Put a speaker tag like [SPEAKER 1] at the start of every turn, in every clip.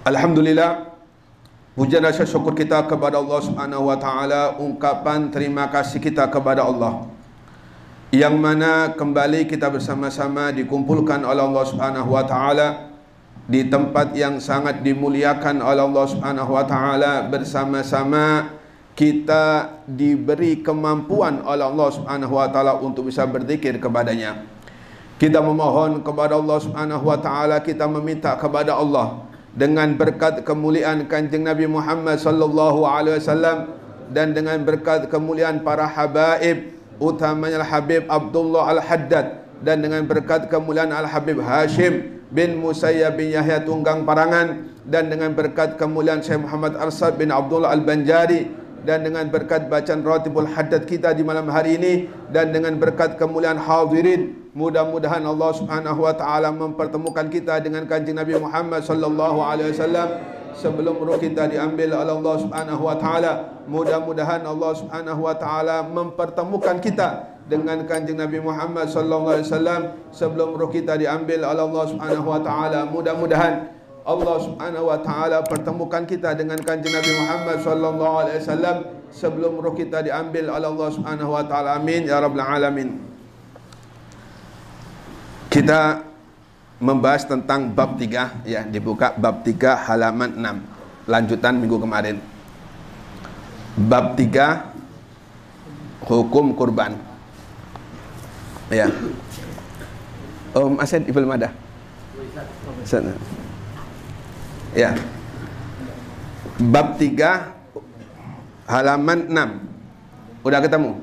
[SPEAKER 1] Alhamdulillah, puja dan syukur kita kepada Allah Subhanahu wa taala, ungkapan terima kasih kita kepada Allah yang mana kembali kita bersama-sama dikumpulkan oleh Allah Subhanahu wa taala di tempat yang sangat dimuliakan oleh Allah Subhanahu wa taala. Bersama-sama kita diberi kemampuan oleh Allah Subhanahu wa taala untuk bisa berzikir kepadanya. Kita memohon kepada Allah Subhanahu wa taala, kita meminta kepada Allah dengan berkat kemuliaan Kanjeng Nabi Muhammad sallallahu alaihi wasallam dan dengan berkat kemuliaan para habaib, utamanya Al-Habib Abdullah Al-Haddad, dan dengan berkat kemuliaan Al-Habib Hashim bin Musayyab bin Yahya Tunggang Parangan, dan dengan berkat kemuliaan Syekh Muhammad Arsad bin Abdullah Al-Banjari, dan dengan berkat bacaan Ratibul Haddad kita di malam hari ini, dan dengan berkat kemuliaan hadirin, mudah-mudahan Allah Subhanahu wa taala mempertemukan kita dengan Kanjeng Nabi Muhammad sallallahu alaihi wasallam sebelum roh kita diambil oleh Allah Subhanahu wa taala. Mudah-mudahan Allah Subhanahu wa taala mempertemukan kita dengan Kanjeng Nabi Muhammad sallallahu alaihi wasallam sebelum roh kita diambil oleh Allah Subhanahu wa taala. Mudah-mudahan Allah Subhanahu wa taala pertemukan kita dengan Kanjeng Nabi Muhammad sallallahu alaihi wasallam sebelum roh kita diambil oleh Allah Subhanahu wa taala. Amin ya rabbal alamin. Kita membahas tentang bab 3 ya, dibuka bab 3 halaman 6, lanjutan minggu kemarin. Bab 3 hukum kurban. Ya. Om Ased Ibnu Madah. Sana. Ya. Bab 3 halaman 6. Udah ketemu?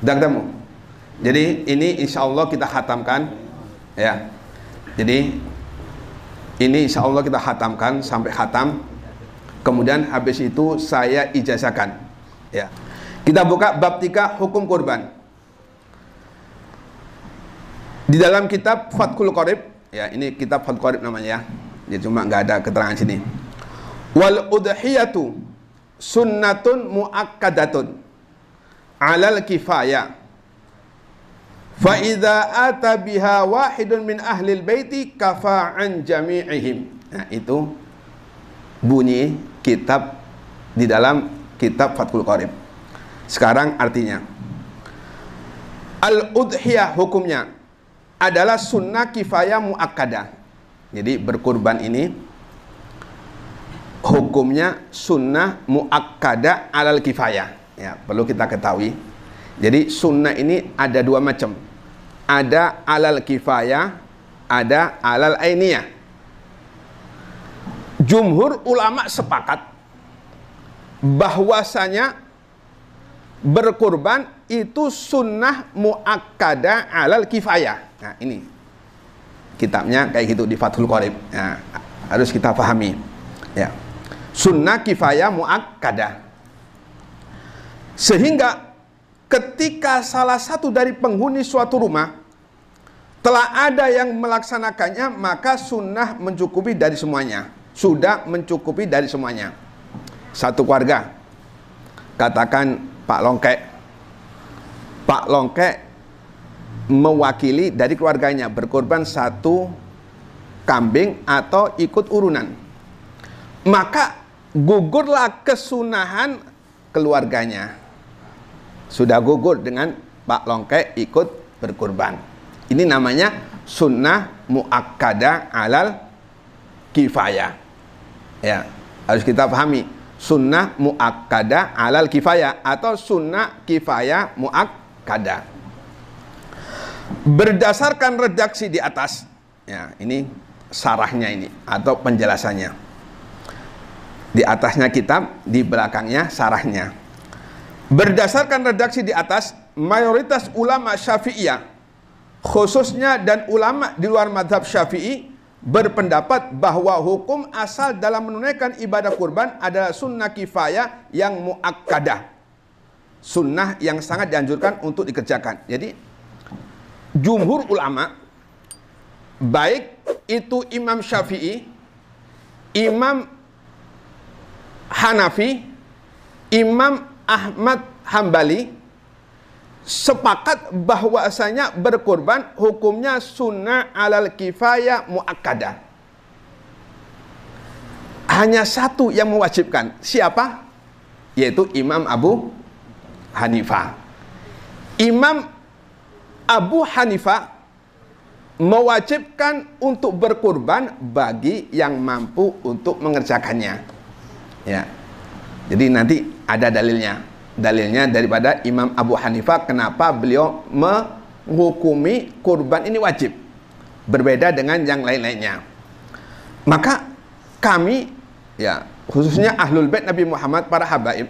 [SPEAKER 1] Udah ketemu? Jadi ini insya Allah kita khatamkan ya. Jadi ini insya Allah kita khatamkan sampai khatam. Kemudian habis itu saya ijazahkan ya. Kita buka bab 3 hukum kurban. Di dalam kitab Fathul Qorib ya, ini kitab Fathul Qorib namanya ya. Jadi cuma nggak ada keterangan sini. Wal udhiyatu sunnatun muakkadatun alal kifayah. Fa idza ata biha wahidun min ahlil baiti kafa'an jami'ihim. Nah, itu bunyi kitab di dalam kitab Fathul Qorib. Sekarang artinya, al-udhiyah hukumnya adalah sunnah kifayah muakkadah. Jadi berkurban ini hukumnya sunnah muakkadah alal kifayah. Ya, perlu kita ketahui. Jadi sunnah ini ada dua macam. Ada alal kifayah, ada alal ainiyah. Jumhur ulama sepakat bahwasanya berkurban itu sunnah muakkadah alal kifayah. Nah, ini kitabnya kayak gitu di Fathul Qorib. Nah, harus kita pahami. Ya. Sunnah kifayah muakkadah. Sehingga ketika salah satu dari penghuni suatu rumah telah ada yang melaksanakannya, maka sunnah mencukupi dari semuanya. Sudah mencukupi dari semuanya. Satu keluarga, katakan Pak Longkek. Pak Longkek mewakili dari keluarganya berkorban satu kambing atau ikut urunan. Maka gugurlah kesunahan keluarganya. Sudah gugur dengan Pak Longkek ikut berkurban. Ini namanya sunnah muakkadah alal kifayah. Ya, harus kita pahami. Sunnah muakkadah alal kifayah atau sunnah kifayah muakkadah. Berdasarkan redaksi di atas. Ya, ini sarahnya ini atau penjelasannya. Di atasnya kitab, di belakangnya sarahnya. Berdasarkan redaksi di atas, mayoritas ulama Syafi'iyah, khususnya dan ulama di luar mazhab Syafi'i, berpendapat bahwa hukum asal dalam menunaikan ibadah kurban adalah sunnah kifayah yang muakkadah. Sunnah yang sangat dianjurkan untuk dikerjakan. Jadi, jumhur ulama, baik itu Imam Syafi'i, Imam Hanafi, Imam Ahmad Hambali, sepakat bahwasanya berkurban hukumnya sunnah alal kifayah muakkadah. hanya satu yang mewajibkan. Siapa? Yaitu Imam Abu Hanifah. Imam Abu Hanifah mewajibkan untuk berkurban bagi yang mampu untuk mengerjakannya. Ya. Jadi nanti ada dalilnya. Dalilnya daripada Imam Abu Hanifah kenapa beliau menghukumi kurban ini wajib. Berbeda dengan yang lain-lainnya. Maka kami, ya, khususnya Ahlul Bait Nabi Muhammad, para habaib,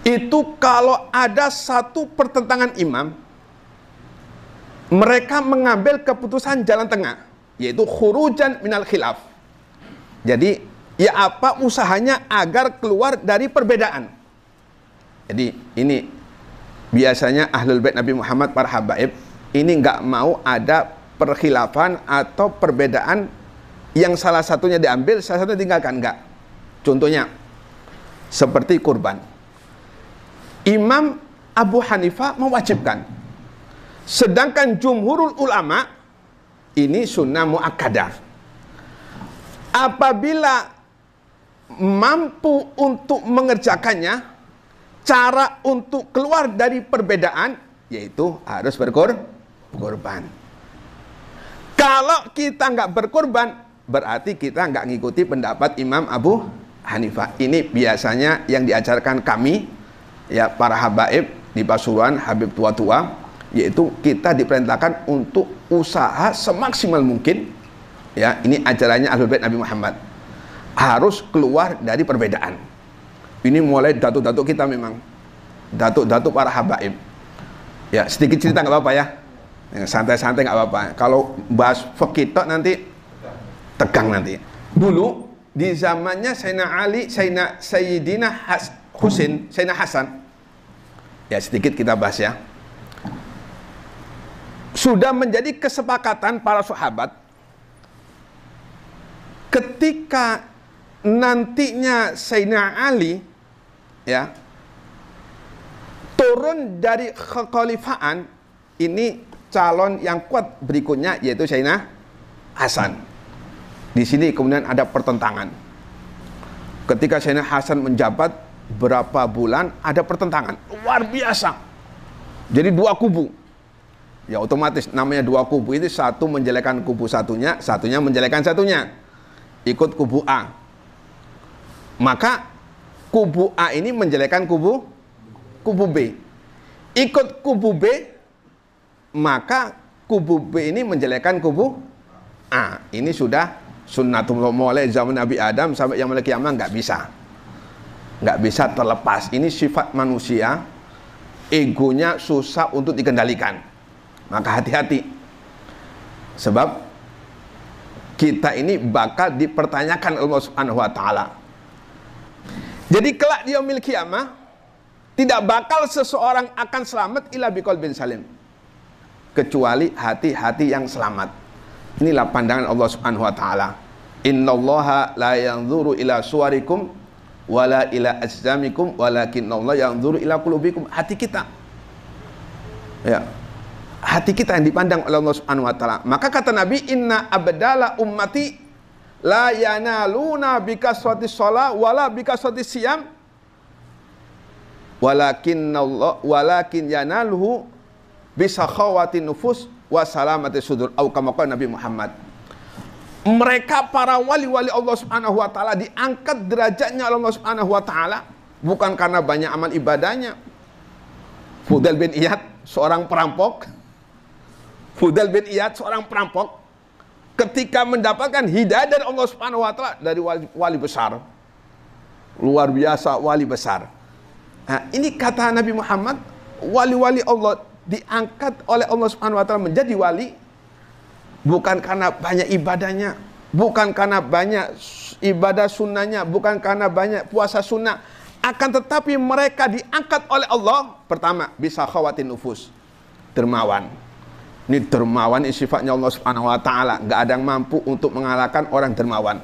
[SPEAKER 1] itu kalau ada satu pertentangan imam, mereka mengambil keputusan jalan tengah, yaitu khurujan minal khilaf. Jadi, ya apa usahanya agar keluar dari perbedaan. Jadi, ini biasanya Ahlul Bait Nabi Muhammad, para habaib, ini nggak mau ada perkhilafan atau perbedaan yang salah satunya diambil, salah satunya tinggalkan. Enggak. Contohnya, seperti kurban. Imam Abu Hanifah mewajibkan. Sedangkan jumhurul ulama ini sunnah muakkadah. Apabila mampu untuk mengerjakannya, cara untuk keluar dari perbedaan yaitu harus berkorban. Kalau kita nggak berkorban, berarti kita nggak ngikuti pendapat Imam Abu Hanifah. Ini biasanya yang diajarkan kami, ya, para habaib di Pasuruan, habib tua-tua, yaitu kita diperintahkan untuk usaha semaksimal mungkin, ya, ini ajarannya Ahlul Bait Nabi Muhammad, harus keluar dari perbedaan. Ini mulai datuk-datuk kita, memang datuk-datuk para habaib, ya, sedikit cerita nggak apa-apa, ya, santai-santai nggak apa-apa. Kalau bahas fikih nanti tegang nanti. Dulu di zamannya Sayyidina Ali, Sayyidina Husain, Sayyidina Hasan, ya, sedikit kita bahas, ya. Sudah menjadi kesepakatan para sahabat ketika nantinya Sayyidina Ali, ya, turun dari kekhalifahan, ini calon yang kuat berikutnya yaitu Sayyidina Hasan. Di sini kemudian ada pertentangan. Ketika Sayyidina Hasan menjabat berapa bulan, ada pertentangan luar biasa. Jadi dua kubu. Ya, otomatis namanya dua kubu itu, satu menjelekan kubu satunya, satunya menjelekan satunya. Ikut kubu A. Maka kubu A ini menjelekan kubu B. Ikut kubu B, maka kubu B ini menjelekan kubu A. Ini sudah sunnatullah mulai zaman Nabi Adam sampai yang mulai kiamat, nggak bisa. Nggak bisa terlepas. Ini sifat manusia, egonya susah untuk dikendalikan. Maka hati-hati, sebab kita ini bakal dipertanyakan Allah Subhanahu wa Ta'ala. Jadi kelak di yaumil qiyamah tidak bakal seseorang akan selamat illa biqalbin salim, kecuali hati-hati yang selamat. Inilah pandangan Allah Subhanahu wa Ta'ala. Innallaha la yanzuru ila suwarikum wala ila ajsamikum walakinnallaha yanzuru ila qulubikum. Hati kita, ya, hati kita yang dipandang oleh Allah Subhanahu wa Ta'ala. Maka kata Nabi, inna abdala ummati la yanaluna bikasrati shalah wala bikasrati siyam walakin yanaluhu bisakhawati nufus wa salamati sudur, au kama qala Nabi Muhammad. Mereka para wali-wali Allah Subhanahu wa Ta'ala diangkat derajatnya oleh Allah Subhanahu wa Ta'ala bukan karena banyak amal ibadahnya. Fudail bin Iyad, seorang perampok, ketika mendapatkan hidayah dari Allah Subhanahu wa Ta'ala, dari wali besar, luar biasa, wali besar. Nah, ini kata Nabi Muhammad, wali-wali Allah diangkat oleh Allah Subhanahu wa Ta'ala menjadi wali bukan karena banyak ibadahnya, bukan karena banyak ibadah sunnahnya, bukan karena banyak puasa sunnah, akan tetapi mereka diangkat oleh Allah, pertama bisa khawatin nufus, dermawan. Ini dermawan, ini sifatnya Allah Subhanahu wa Ta'ala. Nggak ada yang mampu untuk mengalahkan orang dermawan.